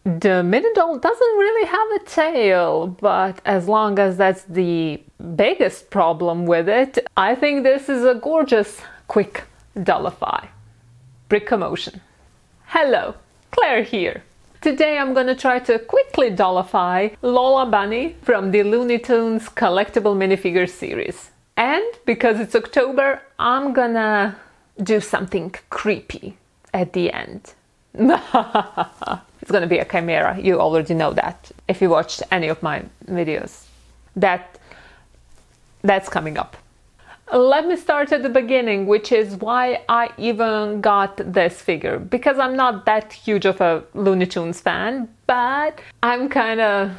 The minidoll doesn't really have a tail, but as long as that's the biggest problem with it, I think this is a gorgeous, quick Dollify. BrickoMotion. Hello, Claire here. Today I'm gonna try to quickly Dollify Lola Bunny from the Looney Tunes collectible minifigure series. And because it's October, I'm gonna do something creepy at the end. It's gonna be a chimera, you already know that. If you watched any of my videos, that's coming up. Let me start at the beginning, which is why I even got this figure. Because I'm not that huge of a Looney Tunes fan, but I'm gonna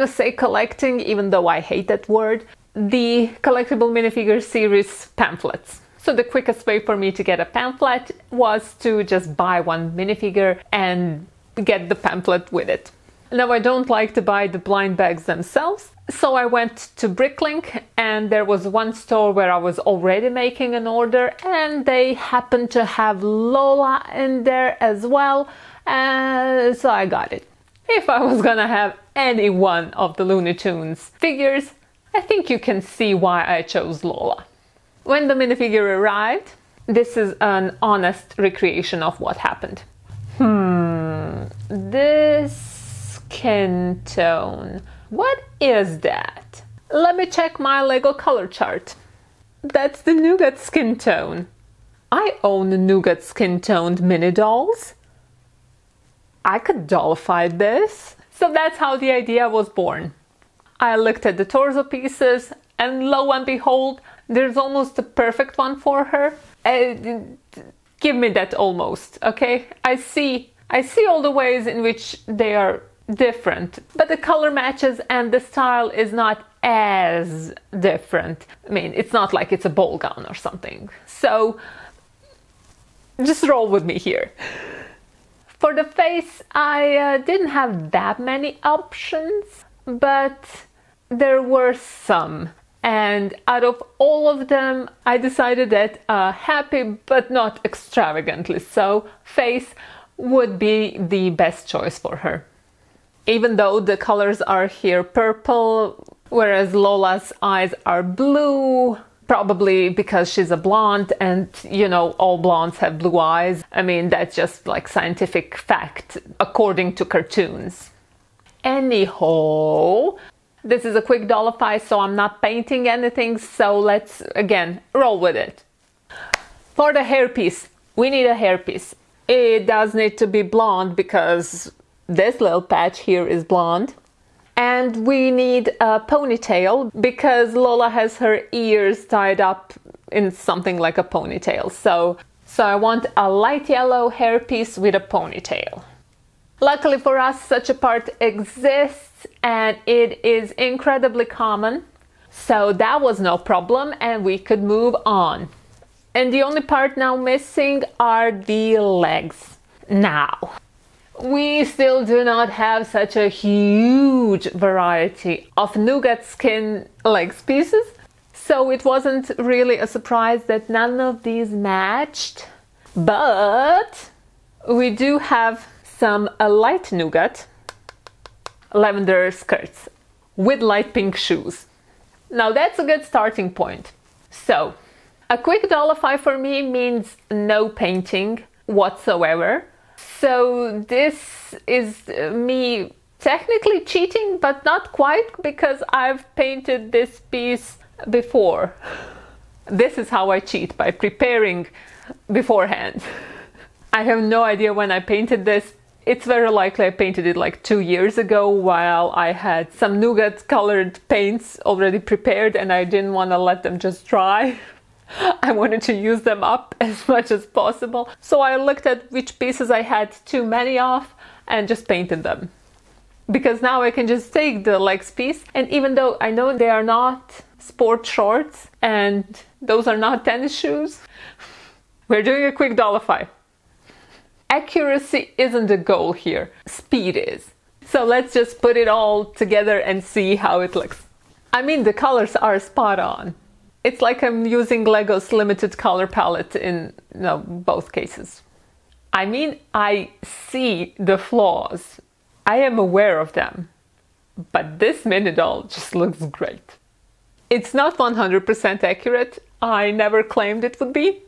say collecting, even though I hate that word, the collectible minifigure series pamphlets. So the quickest way for me to get a pamphlet was to just buy one minifigure and get the pamphlet with it. Now I don't like to buy the blind bags themselves, so I went to Bricklink and there was one store where I was already making an order and they happened to have Lola in there as well, so I got it. If I was gonna have any one of the Looney Tunes figures, I think you can see why I chose Lola. When the minifigure arrived, this is an honest recreation of what happened. This skin tone, what is that? Let me check my Lego color chart. That's the nougat skin tone. I own nougat skin toned mini dolls. I could dollify this. So that's how the idea was born. I looked at the torso pieces and lo and behold, there's almost a perfect one for her. Give me that almost, okay? I see all the ways in which they are different, but the color matches and the style is not as different. I mean, it's not like it's a ball gown or something. So just roll with me here. For the face, I didn't have that many options, but there were some. And out of all of them, I decided that happy but not extravagantly so face would be the best choice for her. Even though the colors are here purple, whereas Lola's eyes are blue, probably because she's a blonde and, you know, all blondes have blue eyes. I mean, that's just like scientific fact according to cartoons. Anyhow, this is a quick Dollify, so I'm not painting anything, so let's, again, roll with it. For the hairpiece, we need a hairpiece. It does need to be blonde because this little patch here is blonde. And we need a ponytail because Lola has her ears tied up in something like a ponytail. So I want a light yellow hairpiece with a ponytail. Luckily for us, such a part exists and it is incredibly common. So that was no problem and we could move on. And the only part now missing are the legs. Now, we still do not have such a huge variety of nougat skin legs pieces. So it wasn't really a surprise that none of these matched. But we do have some light nougat lavender skirts with light pink shoes. Now that's a good starting point. So a quick Dollify for me means no painting whatsoever. So this is me technically cheating, but not quite, because I've painted this piece before. This is how I cheat, by preparing beforehand. I have no idea when I painted this. It's very likely I painted it like 2 years ago while I had some nougat colored paints already prepared and I didn't want to let them just dry. I wanted to use them up as much as possible. So I looked at which pieces I had too many of and just painted them. Because now I can just take the legs piece, and even though I know they are not sport shorts and those are not tennis shoes, we're doing a quick Dollify. Accuracy isn't the goal here, speed is. So let's just put it all together and see how it looks. I mean, the colors are spot on. It's like I'm using Lego's limited color palette in both cases. I mean, I see the flaws, I am aware of them, but this mini doll just looks great. It's not 100% accurate, I never claimed it would be,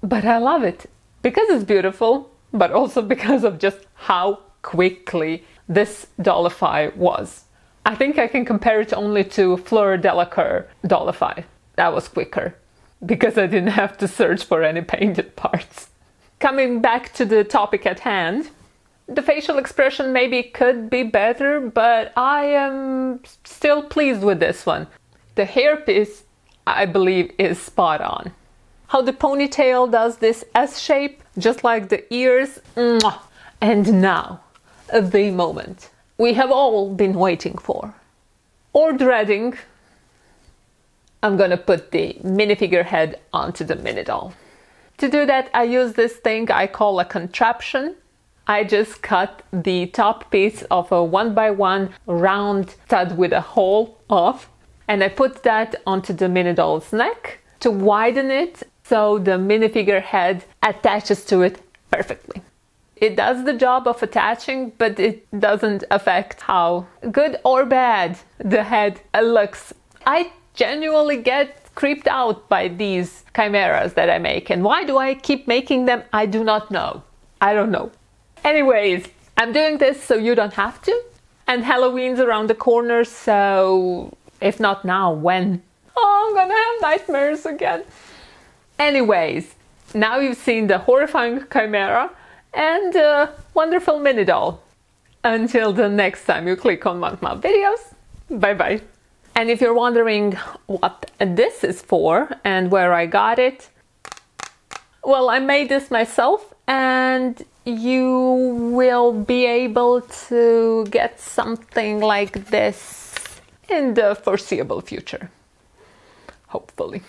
but I love it because it's beautiful, but also because of just how quickly this Dollify was. I think I can compare it only to Fleur Delacour Dollify. That was quicker because I didn't have to search for any painted parts. Coming back to the topic at hand, the facial expression maybe could be better, but I am still pleased with this one. The hairpiece, I believe, is spot on. How the ponytail does this S shape, just like the ears. Mwah! And now, the moment we have all been waiting for, or dreading. I'm gonna put the minifigure head onto the mini doll. To do that, I use this thing I call a contraption. I just cut the top piece of a 1x1 round stud with a hole off, and I put that onto the mini doll's neck to widen it so the minifigure head attaches to it perfectly. It does the job of attaching, but it doesn't affect how good or bad the head looks. I genuinely get creeped out by these chimeras that I make, and why do I keep making them? I do not know. I don't know. Anyways, I'm doing this so you don't have to, and Halloween's around the corner, so if not now, when? Oh, I'm gonna have nightmares again. Anyways, now you've seen the horrifying chimera and a wonderful mini doll. Until the next time you click on one of my videos, bye bye. And if you're wondering what this is for and where I got it, well, I made this myself, and you will be able to get something like this in the foreseeable future, hopefully.